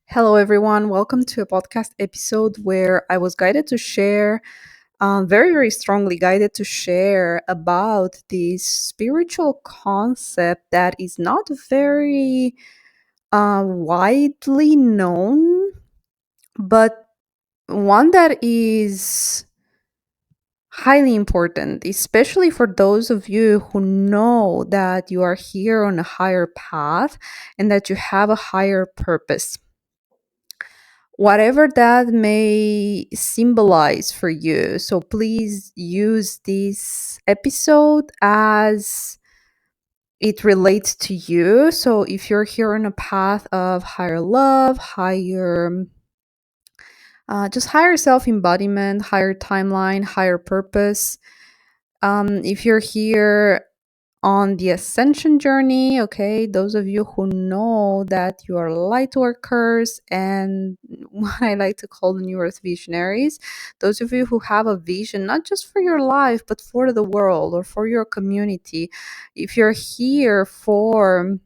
Hello, everyone. Welcome to a podcast episode where I was guided to share, very, very strongly guided to share about this spiritual concept that is not very widely known, but one that is highly important, especially for those of you who know that you are here on a higher path and that you have a higher purpose, whatever that may symbolize for you. So please use this episode as it relates to you. So if you're here on a path of higher love, just higher self embodiment, higher timeline, higher purpose, if you're here on the ascension journey, okay, those of you who know that you are light workers and what I like to call the new earth visionaries, those of you who have a vision not just for your life but for the world or for your community, if you're here for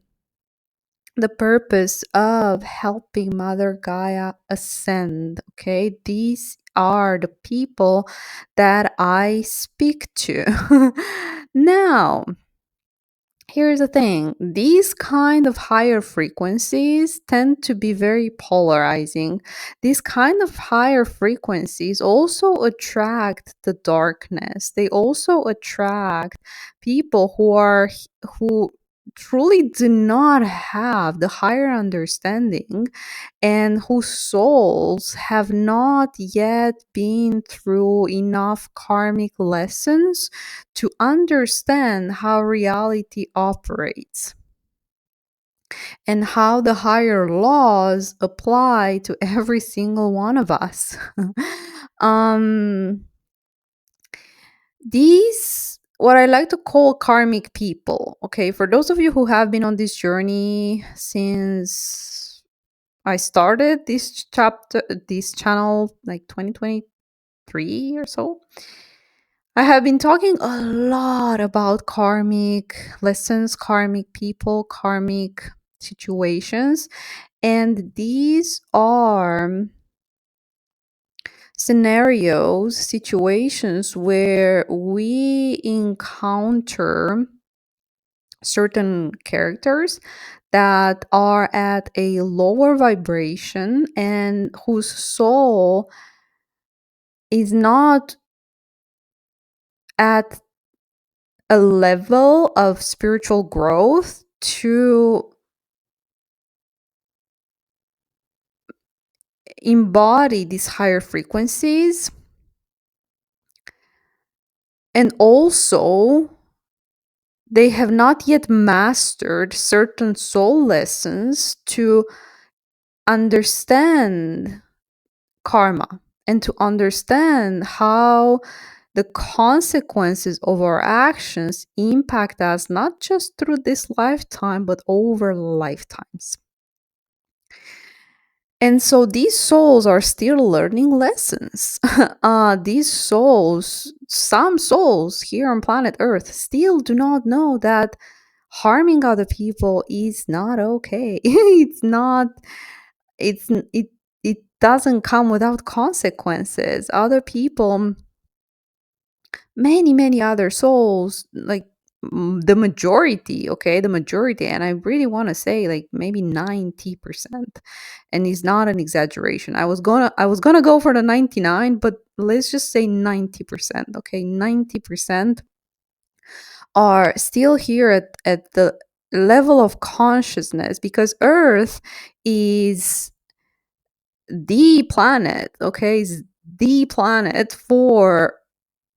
the purpose of helping Mother Gaia ascend, okay, these are the people that I speak to. Now, here's the thing, these kind of higher frequencies tend to be very polarizing. These kind of higher frequencies also attract the darkness. They also attract people who truly do not have the higher understanding and whose souls have not yet been through enough karmic lessons to understand how reality operates and how the higher laws apply to every single one of us. um these, what I like to call karmic people, okay, for those of you who have been on this journey since I started this channel like 2023 or so, I have been talking a lot about karmic lessons, karmic people, karmic situations, and these are scenarios, situations where we encounter certain characters that are at a lower vibration and whose soul is not at a level of spiritual growth to embody these higher frequencies, and also they have not yet mastered certain soul lessons to understand karma and to understand how the consequences of our actions impact us not just through this lifetime but over lifetimes. And so these souls are still learning lessons. These souls, some souls here on planet Earth, still do not know that harming other people is not okay. It's not. It doesn't come without consequences. Other people, many other souls, like the majority, okay, the majority, and I really want to say like maybe 90%, and it's not an exaggeration. I was gonna go for the 99, but let's just say 90%, okay, 90% are still here at the level of consciousness, because Earth is the planet, okay, is the planet for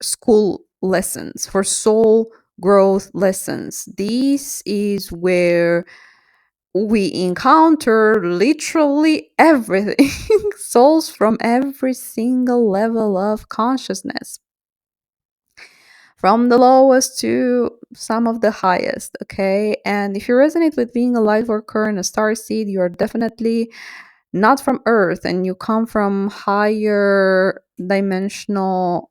school lessons, for soul growth lessons. This is where we encounter literally everything, souls from every single level of consciousness, from the lowest to some of the highest, okay? And if you resonate with being a light worker and a star seed, you are definitely not from Earth and you come from higher dimensional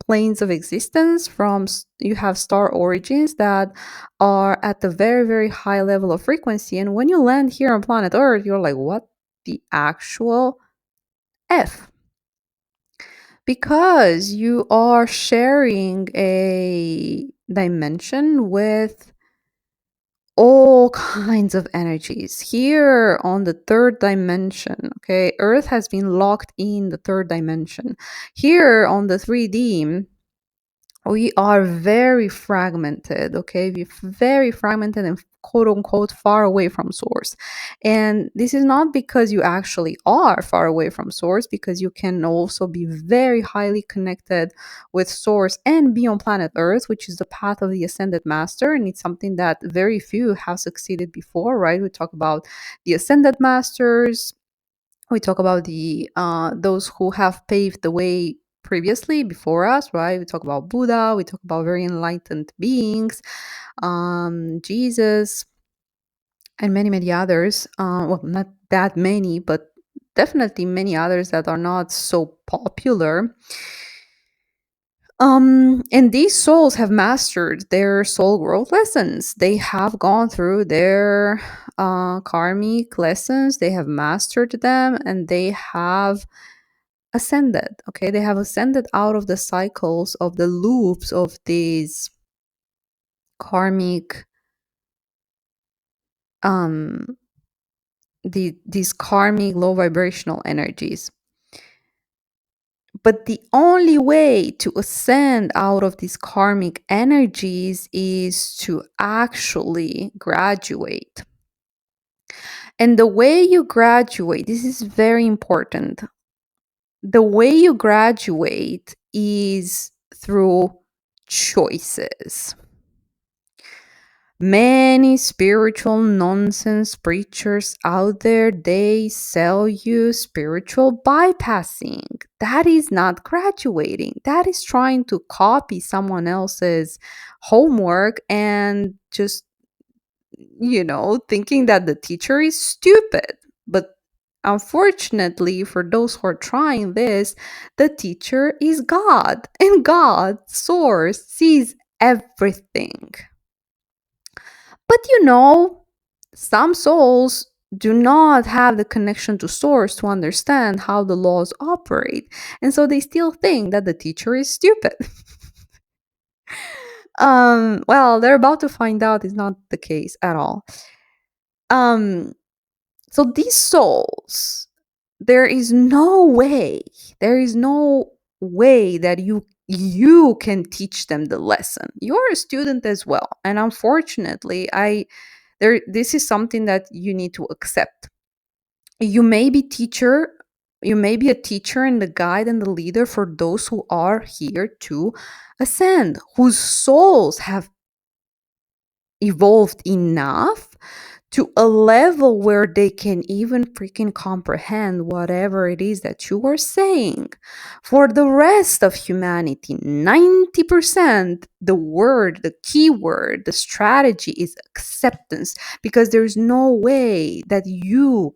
planes of existence. You have star origins that are at the very, very high level of frequency. And when you land here on planet Earth, you're like, what the actual F? Because you are sharing a dimension with all kinds of energies. Here on the third dimension, okay, Earth has been locked in the third dimension. Here on the 3D, we are very fragmented, okay? We're very fragmented and quote unquote far away from source. And this is not because you actually are far away from source, because you can also be very highly connected with source and be on planet Earth, which is the path of the ascended master. And it's something that very few have succeeded before, right? We talk about the ascended masters, we talk about the those who have paved the way previously before us, right? We talk about Buddha, we talk about very enlightened beings, Jesus, and many, many others. Well, not that many, but definitely many others that are not so popular. And these souls have mastered their soul growth lessons. They have gone through their karmic lessons, they have mastered them, and they have ascended. Okay, they have ascended out of the cycles of the loops of these karmic um these karmic low vibrational energies. But the only way to ascend out of these karmic energies is to actually graduate. And the way you graduate, this is very important. The way you graduate is through choices. Many spiritual nonsense preachers out there, they sell you spiritual bypassing. That is not graduating. That is trying to copy someone else's homework and just, thinking that the teacher is stupid. But unfortunately, for those who are trying this, the teacher is God, and God, source, sees everything. But some souls do not have the connection to source to understand how the laws operate. And so they still think that the teacher is stupid. Well, they're about to find out it's not the case at all. Um, so these souls, there is no way, that you can teach them the lesson. You're a student as well. And unfortunately, this is something that you need to accept. You may be a teacher and the guide and the leader for those who are here to ascend, whose souls have evolved enough to a level where they can even freaking comprehend whatever it is that you are saying. For the rest of humanity, 90%, the key word, the strategy is acceptance, because there's no way that you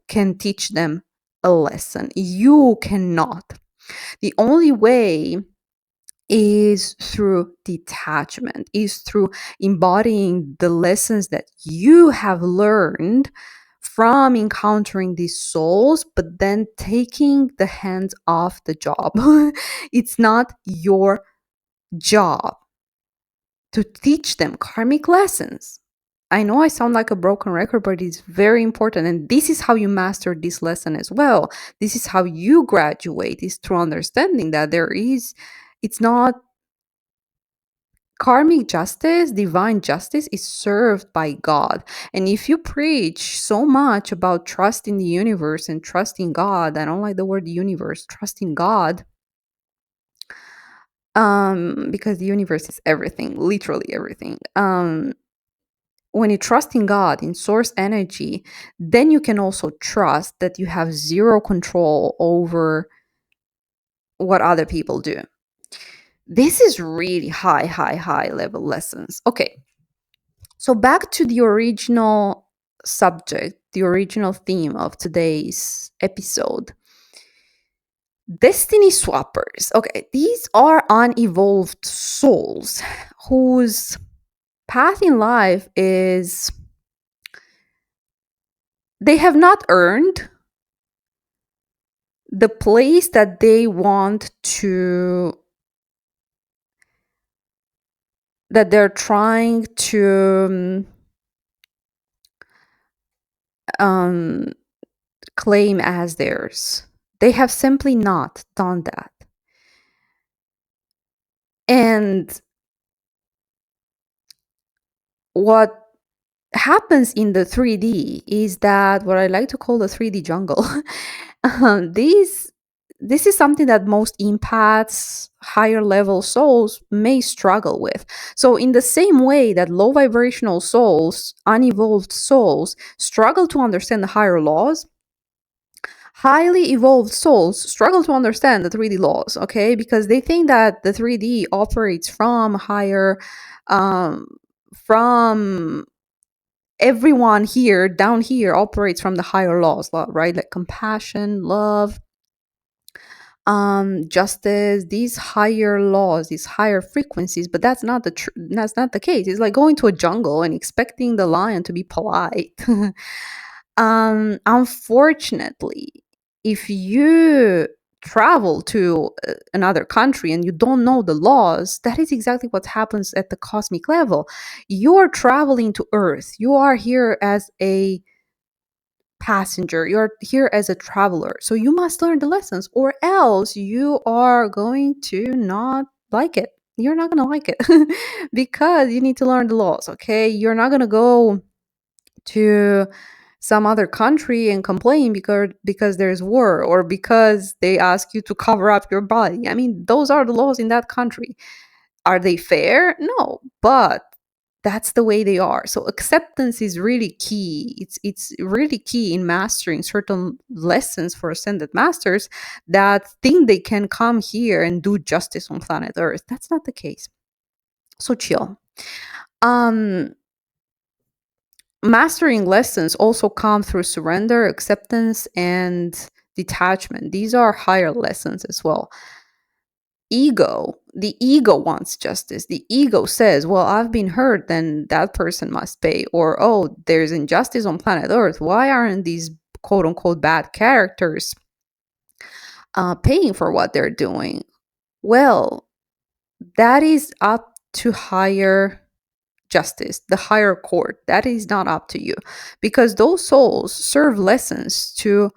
can teach them a lesson. You cannot. The only way is through detachment, is through embodying the lessons that you have learned from encountering these souls, but then taking the hands off the job. It's not your job to teach them karmic lessons. I know I sound like a broken record, but it's very important. And this is how you master this lesson as well. This is how you graduate, is through understanding that it's not karmic justice, divine justice is served by God. And if you preach so much about trust in the universe and trusting God, I don't like the word universe, trusting God, because the universe is everything, literally everything. When you trust in God, in source energy, then you can also trust that you have zero control over what other people do. This is really high level lessons. Okay. So back to the original subject, the original theme of today's episode. Destiny swappers. Okay, these are unevolved souls whose path in life is they have not earned the place that they want to, that they're trying to um, claim as theirs. They have simply not done that. And what happens in the 3D is that what I like to call the 3D jungle. These this is something that most empaths, higher level souls may struggle with. So, in the same way that low vibrational souls, unevolved souls, struggle to understand the higher laws, highly evolved souls struggle to understand the 3D laws, okay? Because they think that the 3D operates from higher, um, from everyone here down here operates from the higher laws, right? Like compassion, love, justice, these higher laws, these higher frequencies. But that's not that's not the case. It's like going to a jungle and expecting the lion to be polite. Unfortunately, if you travel to another country and you don't know the laws, that is exactly what happens at the cosmic level. You're traveling to Earth. You are here as a passenger, you're here as a traveler, so you must learn the lessons, or else you are going to not like it. You're not going to like it because you need to learn the laws. Okay, you're not going to go to some other country and complain because there's war, or because they ask you to cover up your body. I mean, those are the laws in that country. Are they fair? No, but that's the way they are. So acceptance is really key. It's really key in mastering certain lessons for ascended masters that think they can come here and do justice on planet Earth. That's not the case. So chill. Um Mastering lessons also come through surrender, acceptance, and detachment. These are higher lessons as well. The ego wants justice. The ego says, well, I've been hurt, then that person must pay. Or, oh, there's injustice on planet Earth, why aren't these quote unquote bad characters paying for what they're doing? Well, that is up to higher justice, the higher court. That is not up to you, because those souls serve lessons to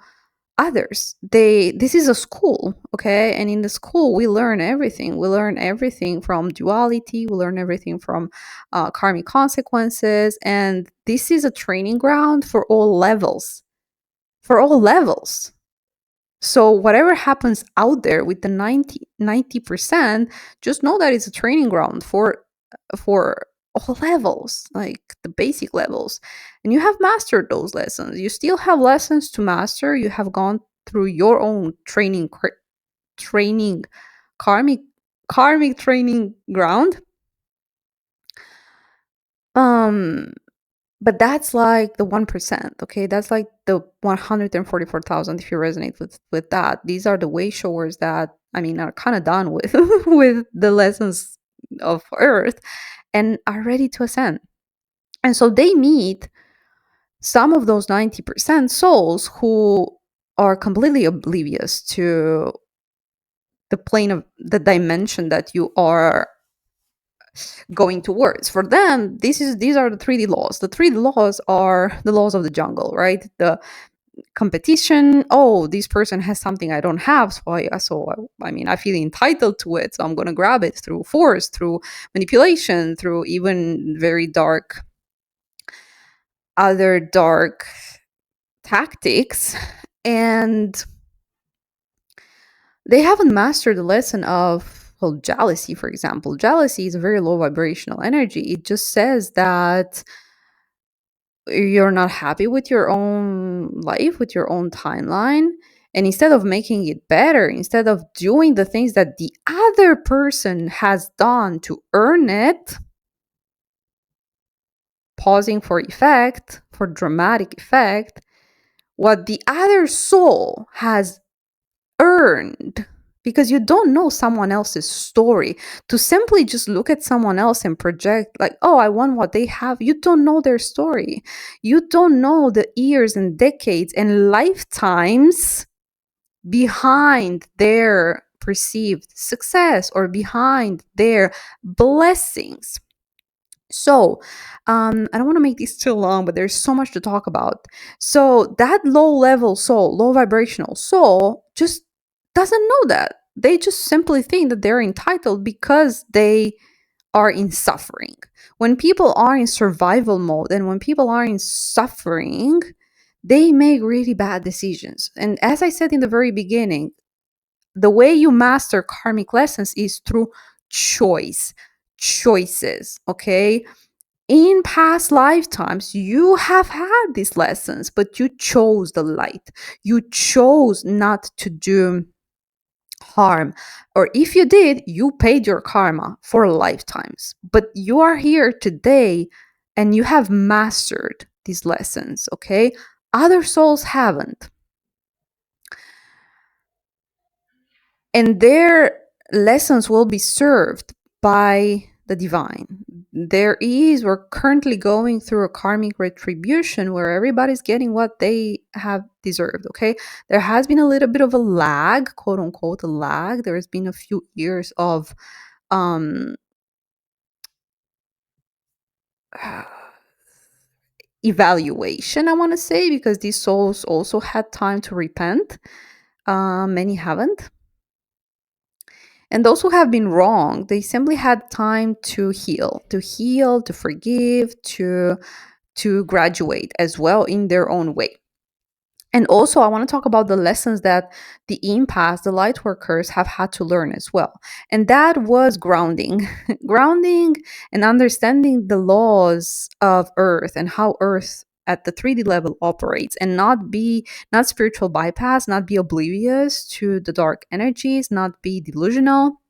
others. This is a school, okay? And in the school we learn everything. We learn everything from duality, we learn everything from karmic consequences, and this is a training ground for all levels, for all levels. So whatever happens out there with the 90%, just know that it's a training ground for all levels, like the basic levels. And you have mastered those lessons. You still have lessons to master. You have gone through your own training, karmic training ground. Um but that's like the 1%, okay? That's like the 144,000 if you resonate with that. These are the way showers that, I mean, are kind of done with with the lessons of Earth and are ready to ascend. And so they meet some of those 90% souls who are completely oblivious to the plane of the dimension that you are going towards. For them, these are the 3D laws. The 3D laws are the laws of the jungle, right? The competition. Oh, this person has something I don't have, I mean, I feel entitled to it, so I'm going to grab it through force, through manipulation, through even very dark, other dark tactics. And they haven't mastered the lesson of, well, jealousy, for example. Jealousy is a very low vibrational energy. It just says that you're not happy with your own life, with your own timeline. And instead of making it better, instead of doing the things that the other person has done to earn it, pausing for effect, for dramatic effect, what the other soul has earned, because you don't know someone else's story. To simply just look at someone else and project, like, oh, I want what they have, you don't know their story. You don't know the years and decades and lifetimes behind their perceived success or behind their blessings. So, I don't want to make this too long, but there's so much to talk about. So, that low level soul, low vibrational soul, just doesn't know that. They just simply think that they're entitled because they are in suffering. When people are in survival mode and when people are in suffering, they make really bad decisions. And as I said in the very beginning, the way you master karmic lessons is through choices, okay? In past lifetimes, you have had these lessons, but you chose the light. You chose not to do harm. Or if you did, you paid your karma for lifetimes. But you are here today and you have mastered these lessons, okay? Other souls haven't. And their lessons will be served by the divine. We're currently going through a karmic retribution where everybody's getting what they have deserved, okay? There has been a little bit of a lag, quote unquote, a lag. There has been a few years of um evaluation, I want to say, because these souls also had time to repent. Many haven't. And those who have been wrong, they simply had time to heal, to forgive, to graduate as well in their own way. And also, I want to talk about the lessons that the empaths, the light workers, have had to learn as well. And that was grounding, grounding and understanding the laws of Earth and how Earth at the 3D level operates, and not spiritual bypass, not be oblivious to the dark energies, not be delusional,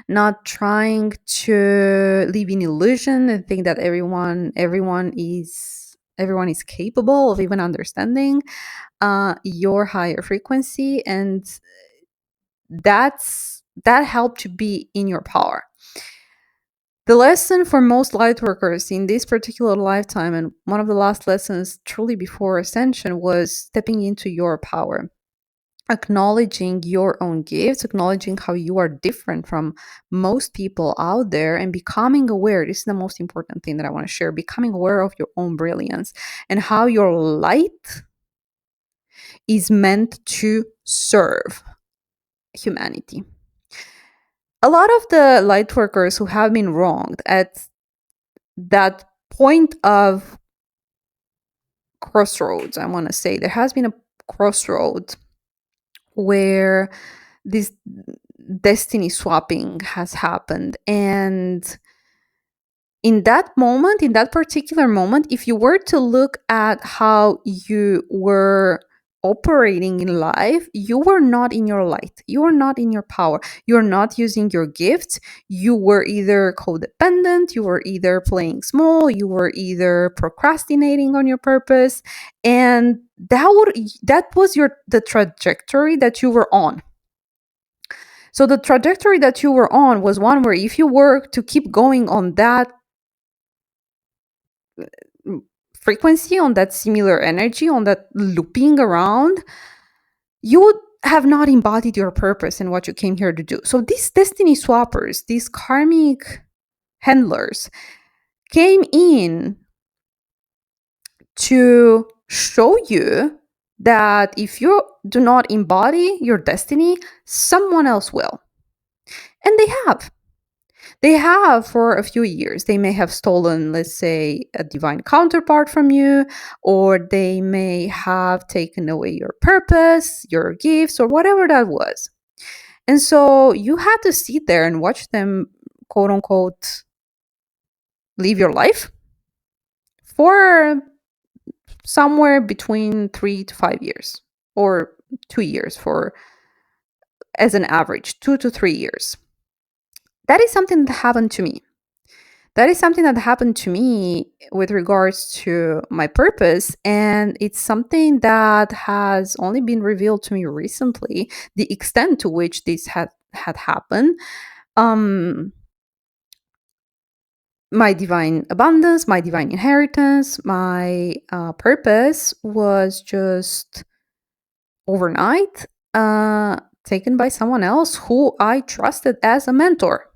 not trying to live in illusion and think that everyone is capable of even understanding your higher frequency, and that helped to be in your power. The lesson for most light workers in this particular lifetime, and one of the last lessons truly before ascension, was stepping into your power, acknowledging your own gifts, acknowledging how you are different from most people out there, and becoming aware. This is the most important thing that I want to share: becoming aware of your own brilliance and how your light is meant to serve humanity. A lot of the light workers who have been wronged at that point of crossroads, I want to say, there has been a crossroad where this destiny swapping has happened. And in that moment, in that particular moment, if you were to look at how you were operating in life, you were not in your light. You were not in your power. You're not using your gifts. You were either codependent, you were either playing small, you were either procrastinating on your purpose. And that was the trajectory that you were on. So the trajectory that you were on was one where if you were to keep going on that frequency, on that similar energy, on that looping around, you would have not embodied your purpose and what you came here to do. So these destiny swappers, these karmic handlers, came in to show you that if you do not embody your destiny, someone else will. And they have. They have for a few years. They may have stolen, let's say, a divine counterpart from you, or they may have taken away your purpose, your gifts, or whatever that was. And so you had to sit there and watch them, quote unquote, live your life for somewhere between 3 to 5 years, or 2 years for as an average, 2 to 3 years. That is something that happened to me. That is something that happened to me with regards to my purpose. And it's something that has only been revealed to me recently, the extent to which this had happened. Um, my divine abundance, my divine inheritance, my purpose was just overnight taken by someone else who I trusted as a mentor.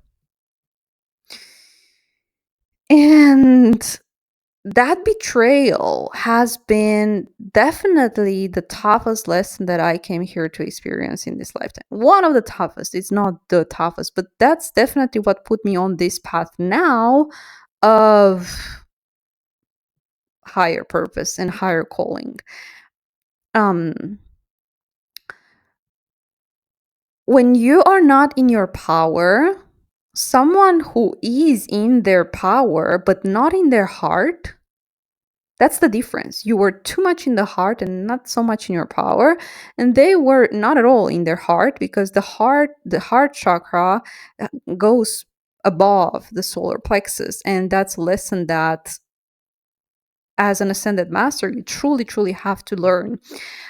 And that betrayal has been definitely the toughest lesson that I came here to experience in this lifetime. One of the toughest. It's not the toughest, but that's definitely what put me on this path now of higher purpose and higher calling. Um, when you are not in your power, someone who is in their power but not in their heart, that's the difference. You were too much in the heart and not so much in your power, and they were not at all in their heart, because the heart chakra goes above the solar plexus, and that's a lesson that as an ascended master you truly truly have to learn.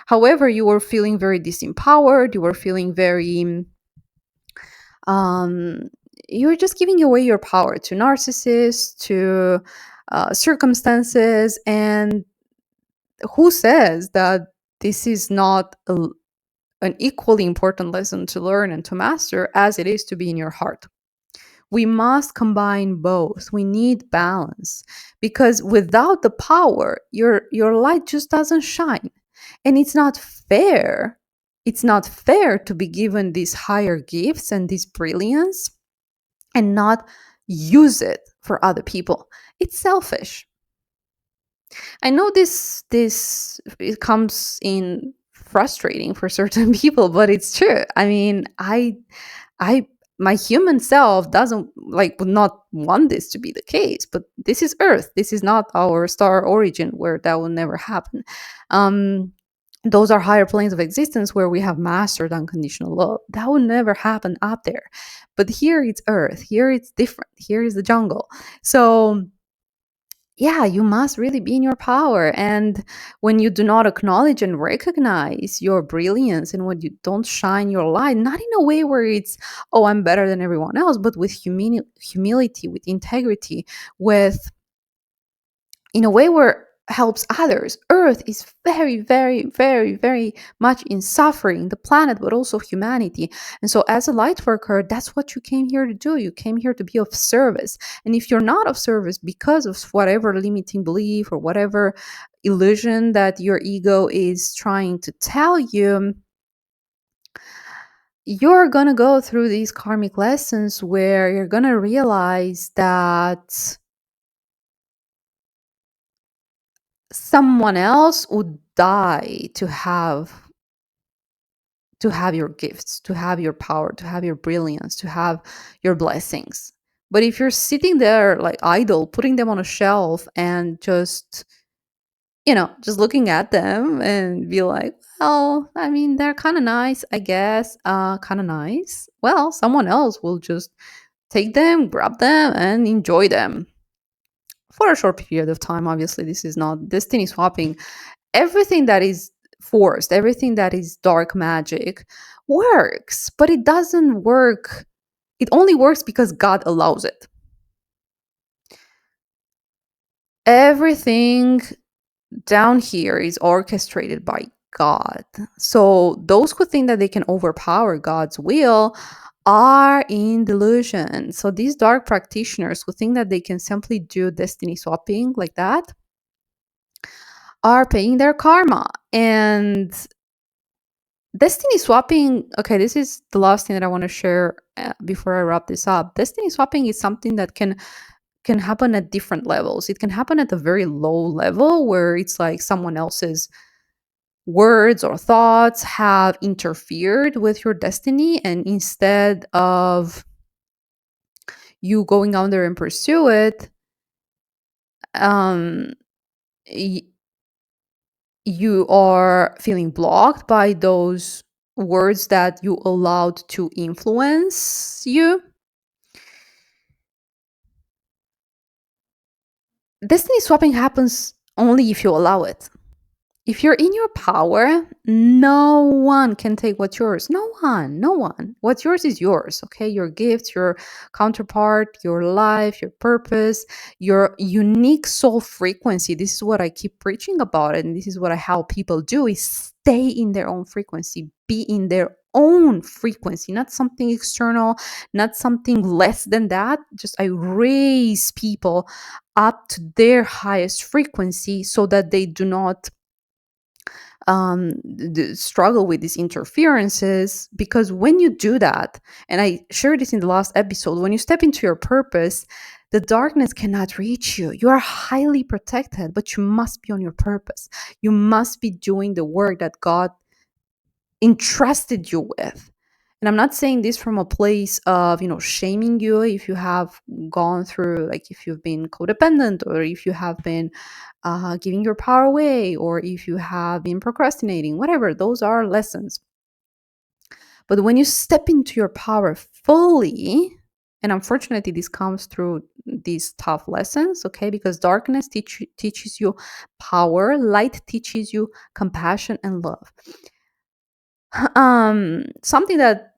However, you were feeling very disempowered, you were feeling very um, you're just giving away your power to narcissists, to circumstances. And who says that this is not an equally important lesson to learn and to master as it is to be in your heart? We must combine both. We need balance, because without the power, your light just doesn't shine. And it's not fair. It's not fair to be given these higher gifts and this brilliance and not use it for other people. It's selfish. I know this it comes in frustrating for certain people, but it's true. I mean, I my human self doesn't would not want this to be the case, but this is Earth. This is not our star origin where that will never happen. Um those are higher planes of existence where we have mastered unconditional love. That would never happen up there. But here it's Earth. Here it's different. Here is the jungle. So yeah, you must really be in your power. And when you do not acknowledge and recognize your brilliance, and when you don't shine your light, not in a way where it's, oh, I'm better than everyone else, but with humility, with integrity, with in a way where helps others. Earth is very, very, very, very much in suffering, the planet, but also humanity. And so, as a light worker, that's what you came here to do. You came here to be of service. And if you're not of service because of whatever limiting belief or whatever illusion that your ego is trying to tell you, you're going to go through these karmic lessons where you're going to realize that someone else would die to have your gifts, to have your power, to have your brilliance, to have your blessings. But if you're sitting there like idle, putting them on a shelf and just looking at them and be like, well, I mean, they're kind of nice, I guess, kind of nice. Well, someone else will just take them, grab them, and enjoy them for a short period of time. Obviously, this is not destiny swapping. Everything that is forced, everything that is dark magic works, but it doesn't work. It only works because God allows it. Everything down here is orchestrated by God. So those who think that they can overpower God's will are in delusion. So these dark practitioners who think that they can simply do destiny swapping like that are paying their karma. And destiny swapping, okay, this is the last thing that I want to share before I wrap this up. Destiny swapping is something that can happen at different levels. It can happen at a very low level where it's like someone else's words or thoughts have interfered with your destiny, and instead of you going out there and pursue it, um y- you are feeling blocked by those words that you allowed to influence you. Destiny swapping happens only if you allow it. If you're in your power, no one can take what's yours. No one, no one. What's yours is yours, okay? Your gifts, your counterpart, your life, your purpose, your unique soul frequency. This is what I keep preaching about, and this is what I help people do is stay in their own frequency, be in their own frequency, not something external, not something less than that. Just I raise people up to their highest frequency so that they do not struggle with these interferences, because when you do that, and I shared this in the last episode, when you step into your purpose, the darkness cannot reach you. You are highly protected, but you must be on your purpose. You must be doing the work that God entrusted you with. And I'm not saying this from a place of, shaming you if you have gone through, like if you've been codependent, or if you have been giving your power away, or if you have been procrastinating, whatever. Those are lessons. But when you step into your power fully, and unfortunately, this comes through these tough lessons, okay? Because darkness teaches you power, light teaches you compassion and love. Something that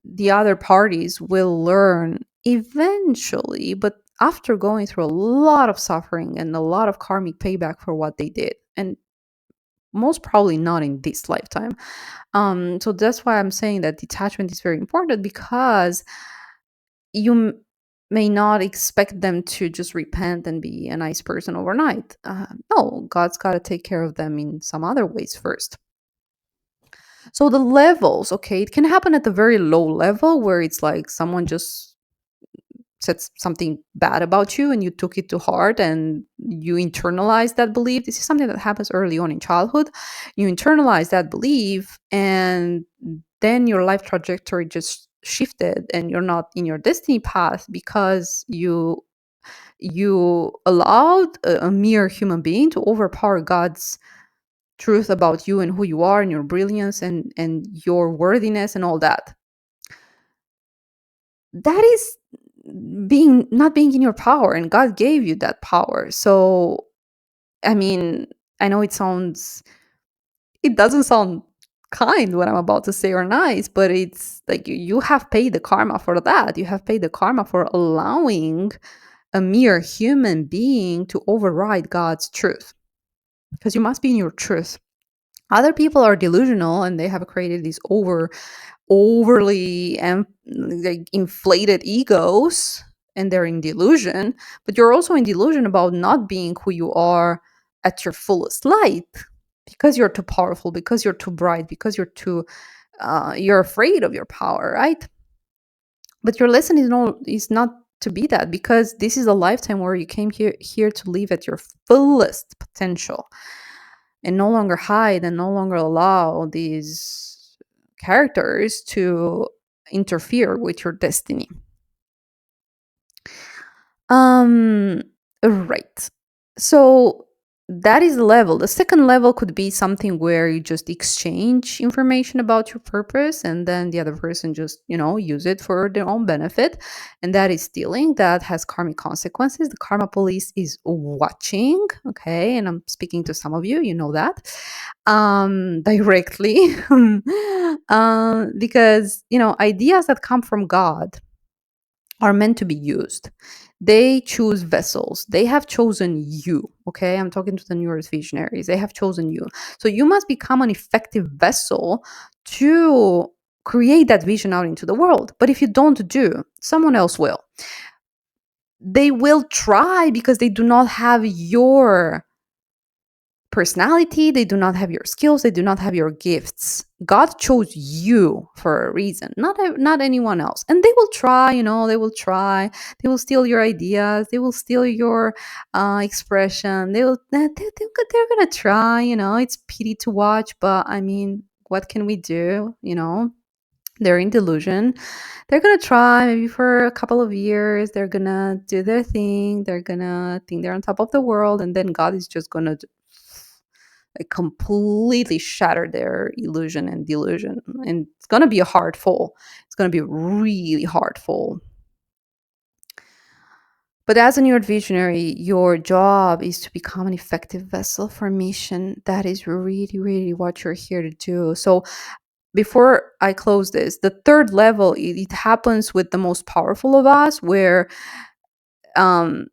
the other parties will learn eventually, but after going through a lot of suffering and a lot of karmic payback for what they did, and most probably not in this lifetime. So that's why I'm saying that detachment is very important, because you may not expect them to just repent and be a nice person overnight. No, God's got to take care of them in some other ways first. So the levels, okay, it can happen at the very low level where it's like someone just said something bad about you and you took it to heart and you internalize that belief. This is something that happens early on in childhood. You internalize that belief, and then your life trajectory just shifted and you're not in your destiny path because you allowed a mere human being to overpower God's truth about you and who you are and your brilliance and your worthiness and all that. That is being not being in your power, and God gave you that power. So I mean, I know it doesn't sound kind what I'm about to say, or nice, but it's like you have paid the karma for that. You have paid the karma for allowing a mere human being to override God's truth, because you must be in your truth. Other people are delusional and they have created these overly like inflated egos, and they're in delusion. But you're also in delusion about not being who you are at your fullest light, because you're too powerful, because you're too bright, because you're afraid of your power, right? But your lesson is not to be that, because this is a lifetime where you came here to live at your fullest potential, and no longer hide and no longer allow these characters to interfere with your destiny. Um, right. So that is the level. The second level could be something where you just exchange information about your purpose and then the other person just, use it for their own benefit. And that is stealing. That has karmic consequences. The karma police is watching. Okay. And I'm speaking to some of you, you know that directly. Because, ideas that come from God are meant to be used. They choose vessels. They have chosen you. Okay. I'm talking to the New Earth visionaries. They have chosen you. So you must become an effective vessel to create that vision out into the world. But if you don't do, someone else will. They will try because they do not have your personality, they do not have your skills, they do not have your gifts. God chose you for a reason, not anyone else. And they will try, they will try. They will steal your ideas, they will steal your expression. They're gonna try. It's pity to watch, but I mean, what can we do? They're in delusion. They're gonna try maybe for a couple of years. They're gonna do their thing. They're gonna think they're on top of the world, and then God is just gonna like completely shatter their illusion and delusion. And it's gonna be a hard fall. It's gonna be a really hard fall. But as a new visionary, your job is to become an effective vessel for mission. That is really, really what you're here to do. So before I close this, the third level, it happens with the most powerful of us, where um,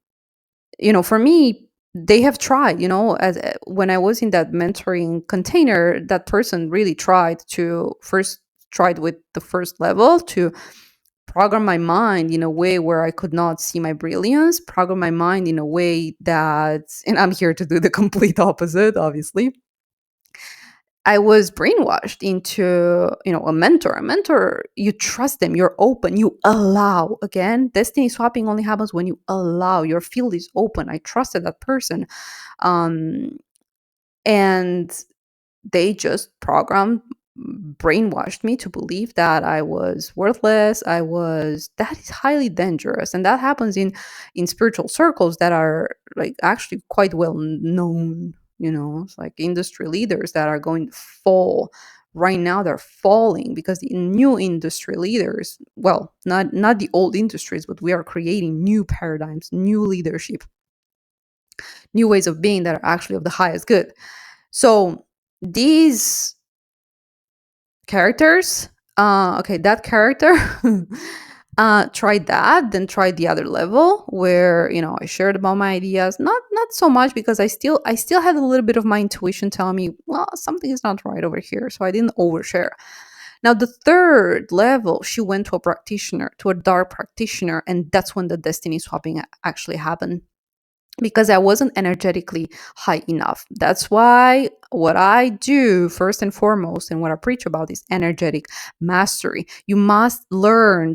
for me, they have tried, as when I was in that mentoring container, that person really tried to first tried with the first level to program my mind in a way where I could not see my brilliance, program my mind in a way that, and I'm here to do the complete opposite, obviously. I was brainwashed into, a mentor. A mentor, you trust them, you're open, you allow. Again, destiny swapping only happens when you allow. Your field is open. I trusted that person. Um, and they just brainwashed me to believe that I was worthless. That is highly dangerous. And that happens in spiritual circles that are like actually quite well known. It's like industry leaders that are going to fall. Right now they're falling because the new industry leaders, well, not the old industries, but we are creating new paradigms, new leadership, new ways of being that are actually of the highest good. So these characters, okay, that character tried that, then tried the other level where I shared about my ideas, not so much because I still had a little bit of my intuition telling me, well, something is not right over here, so I didn't overshare. Now the third level, she went to a practitioner, to a dark practitioner, and that's when the destiny swapping actually happened, because I wasn't energetically high enough. That's why what I do first and foremost, and what I preach about, is energetic mastery. You must learn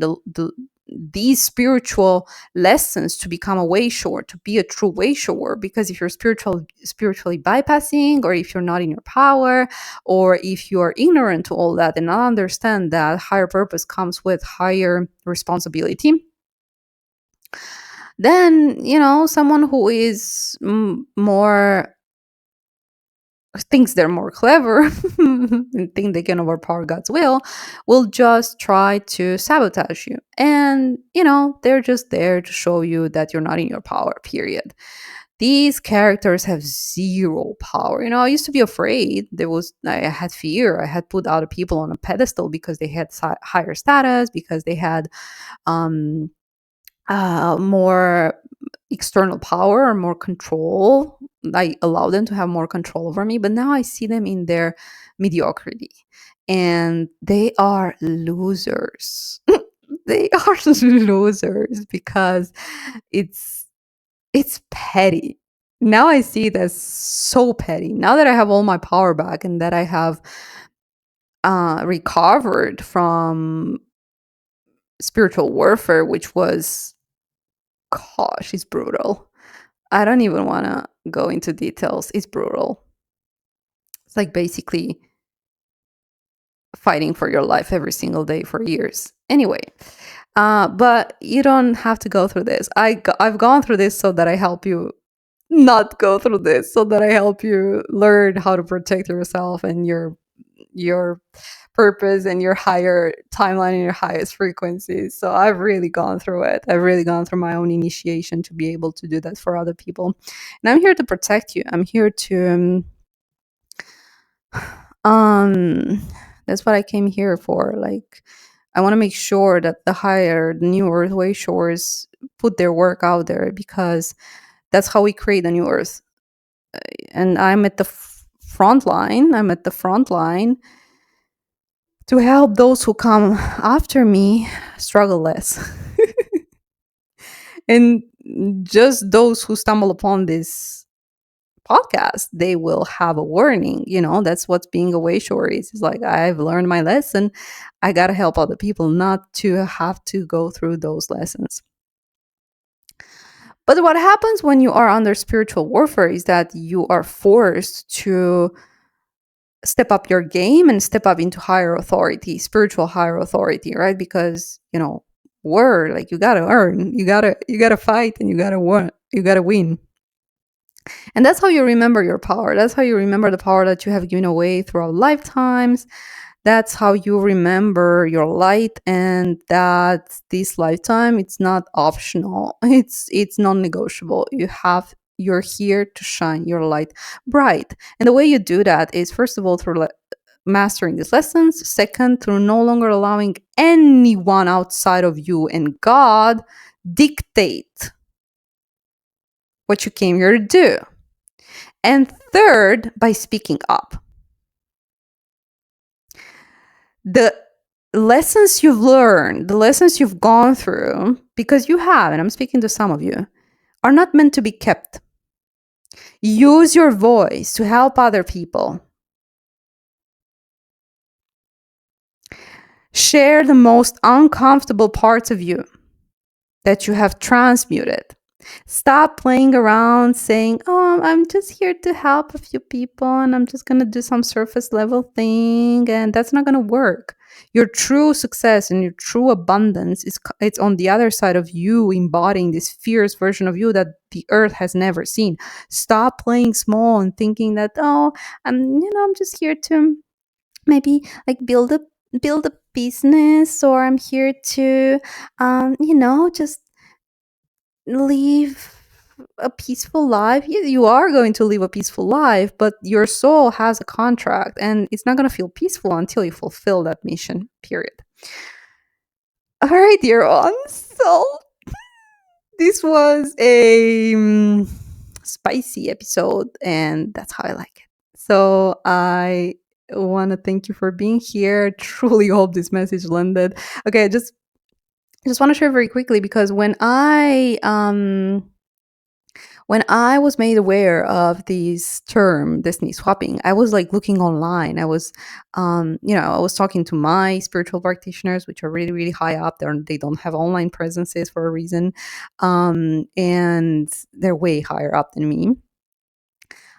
these spiritual lessons to become a way shower, to be a true way shower. Because if you're spiritually bypassing, or if you're not in your power, or if you are ignorant to all that and not understand that higher purpose comes with higher responsibility, then someone who is more thinks they're more clever and think they can overpower God's will just try to sabotage you. And they're just there to show you that you're not in your power, period. These characters have zero power. I used to be afraid. I had fear. I had put other people on a pedestal because they had higher status, because they had um more external power or more control. I allow them to have more control over me, but now I see them in their mediocrity, and they are losers. They are losers because it's it's petty. Now I see it as so petty. Now that I have all my power back, and that I have recovered from spiritual warfare, which was, gosh, it's brutal. I don't even want to go into details. It's brutal. It's like basically fighting for your life every single day for years. Anyway, but you don't have to go through this. I've gone through this so that I help you not go through this, so that I help you learn how to protect yourself and your purpose and your higher timeline and your highest frequencies. So I've really gone through it. I've really gone through my own initiation to be able to do that for other people. And I'm here to protect you. I'm here to um that's what I came here for. Like, I want to make sure that the new earthway shores put their work out there, because that's how we create a new earth. And I'm at the front line. I'm at the front line to help those who come after me struggle less. And just those who stumble upon this podcast, they will have a warning. That's what being a way shore is. It's like, I've learned my lesson. I got to help other people not to have to go through those lessons. But what happens when you are under spiritual warfare is that you are forced to step up your game and step up into higher authority, spiritual higher authority, right? Because, war, like, you gotta earn, you gotta fight, and you gotta win. And that's how you remember your power. That's how you remember the power that you have given away throughout lifetimes. That's how you remember your light, and that this lifetime it's not optional. It's non-negotiable. You're here to shine your light bright. And the way you do that is, first of all, through mastering these lessons. Second, through no longer allowing anyone outside of you and God dictate what you came here to do. And third, by speaking up. The lessons you've learned, the lessons you've gone through, because you have, and I'm speaking to some of you, are not meant to be kept. Use your voice to help other people. Share the most uncomfortable parts of you that you have transmuted. Stop playing around saying, oh, I'm just here to help a few people and I'm just going to do some surface level thing. And that's not going to work. Your true success and your true abundance it's on the other side of you embodying this fierce version of you that the earth has never seen. Stop playing small and thinking that, oh, I'm just here to maybe like build a business, or I'm here to just live a peaceful life. You are going to live a peaceful life, but your soul has a contract and it's not going to feel peaceful until you fulfill that mission, period. All right, dear ones. So this was a spicy episode, and that's how I like it. So I want to thank you for being here. Truly hope this message landed. Okay, I just want to share very quickly, because when I was made aware of this term, destiny swapping, I was like looking online. I was talking to my spiritual practitioners, which are really, really high up. They don't have online presences for a reason. And they're way higher up than me.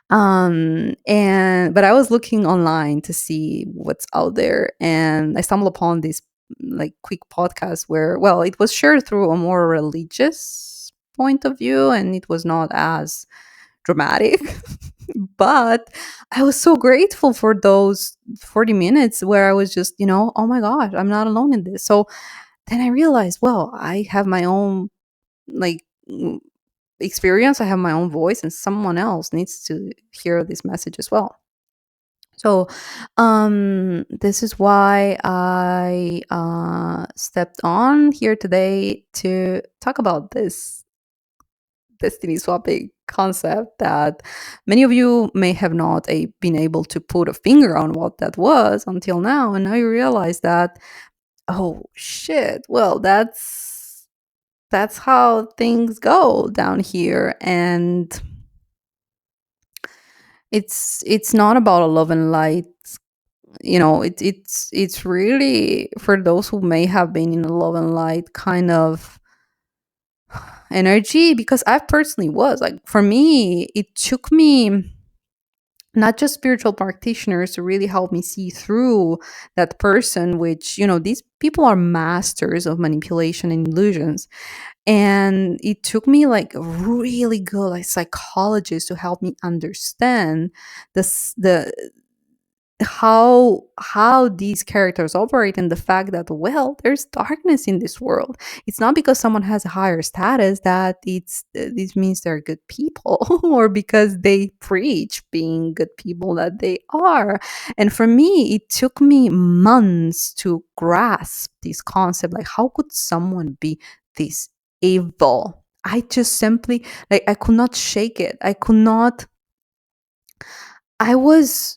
But I was looking online to see what's out there, and I stumbled upon this like quick podcast where, well, it was shared through a more religious point of view and it was not as dramatic. But I was so grateful for those 40 minutes where I was just, oh my gosh, I'm not alone in this. So then I realized, well, I have my own like experience, I have my own voice, and someone else needs to hear this message as well. So this is why I stepped on here today to talk about this destiny swapping concept that many of you may have not been able to put a finger on what that was until now. And now you realize that, oh shit, well, that's how things go down here. And it's not about a love and light. It's really for those who may have been in a love and light kind of energy, because I personally was like, for me, it took me not just spiritual practitioners to really help me see through that person, which these people are masters of manipulation and illusions. And it took me like a really good like psychologist to help me understand the how these characters operate, and the fact that, well, there's darkness in this world. It's not because someone has a higher status that this means they're good people or because they preach being good people that they are. And for me, it took me months to grasp this concept, like how could someone be this evil? I just simply, like, I could not shake it. I was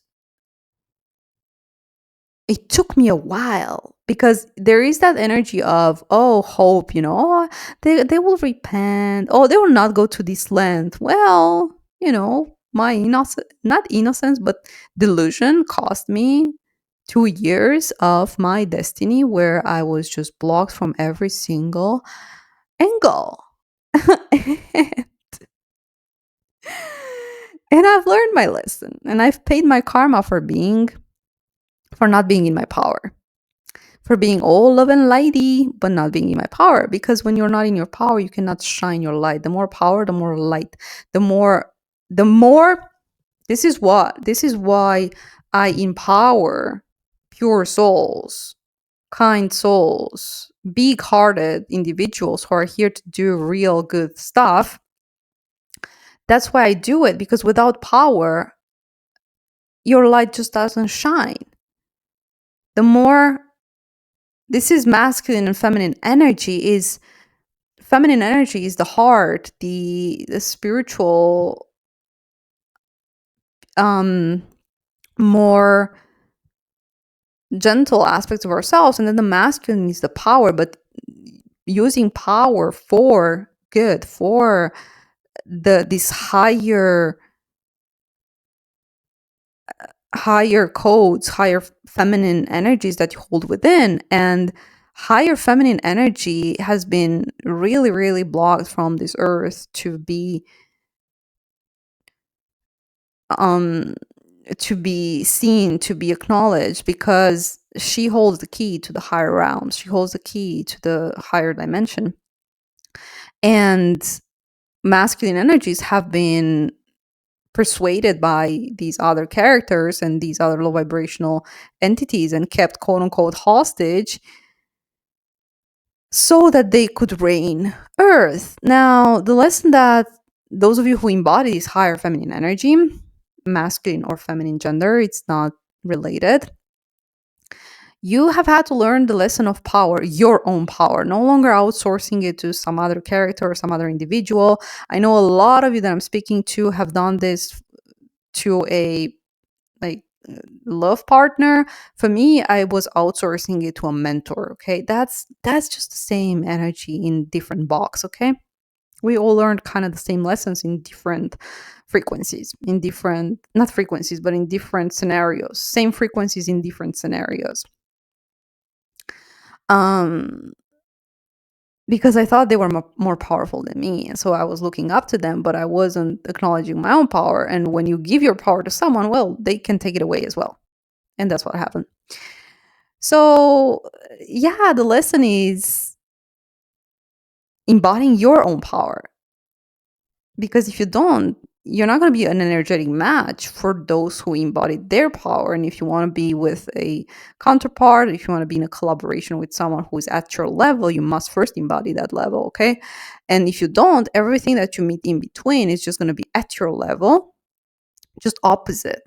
it took me a while, because there is that energy of, oh, hope, oh, they will repent, oh, they will not go to this land. Well, my not innocence, but delusion cost me 2 years of my destiny, where I was just blocked from every single angle. And I've learned my lesson, and I've paid my karma for not being in my power, for being all love and lighty, but not being in my power. Because when you're not in your power, you cannot shine your light. The more power, the more light. The more. This is why I empower pure souls, kind souls, big hearted individuals who are here to do real good stuff. That's why I do it, because without power, your light just doesn't shine. The more, this is masculine and feminine energy, is feminine energy is the heart, the spiritual, more gentle aspects of ourselves, and then the masculine is the power, but using power for good, for these higher codes, higher feminine energies that you hold within. And higher feminine energy has been really, really blocked from this earth um to be seen, to be acknowledged, because she holds the key to the higher realms, she holds the key to the higher dimension. And masculine energies have been persuaded by these other characters and these other low vibrational entities and kept quote unquote hostage so that they could reign earth. Now, the lesson that those of you who embody this higher feminine energy, masculine or feminine gender, it's not related, you have had to learn the lesson of power, your own power, no longer outsourcing it to some other character or some other individual. I know a lot of you that I'm speaking to have done this to a like love partner. For me, I was outsourcing it to a mentor. Okay, that's just the same energy in different box. Okay, we all learned kind of the same lessons in different frequencies, in different, not frequencies, but in different scenarios, same frequencies in different scenarios. um because I thought they were more powerful than me, and so I was looking up to them, but I wasn't acknowledging my own power. And when you give your power to someone, well, they can take it away as well. And that's what happened. So, yeah, the lesson is embodying your own power. Because if you don't, you're not going to be an energetic match for those who embody their power. And if you want to be with a counterpart, if you want to be in a collaboration with someone who is at your level, you must first embody that level, okay? And if you don't, everything that you meet in between is just going to be at your level, just opposite.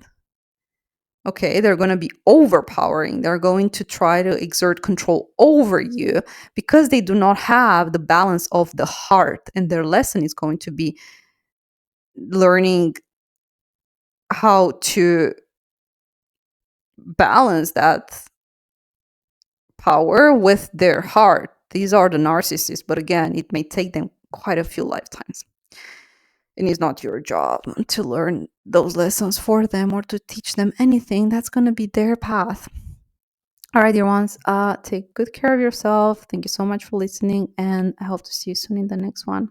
Okay, they're going to be overpowering. They're going to try to exert control over you because they do not have the balance of the heart. And their lesson is going to be learning how to balance that power with their heart. These are the narcissists, but again, it may take them quite a few lifetimes. And it's not your job to learn those lessons for them or to teach them anything. That's going to be their path. All right, dear ones, take good care of yourself. Thank you so much for listening, and I hope to see you soon in the next one.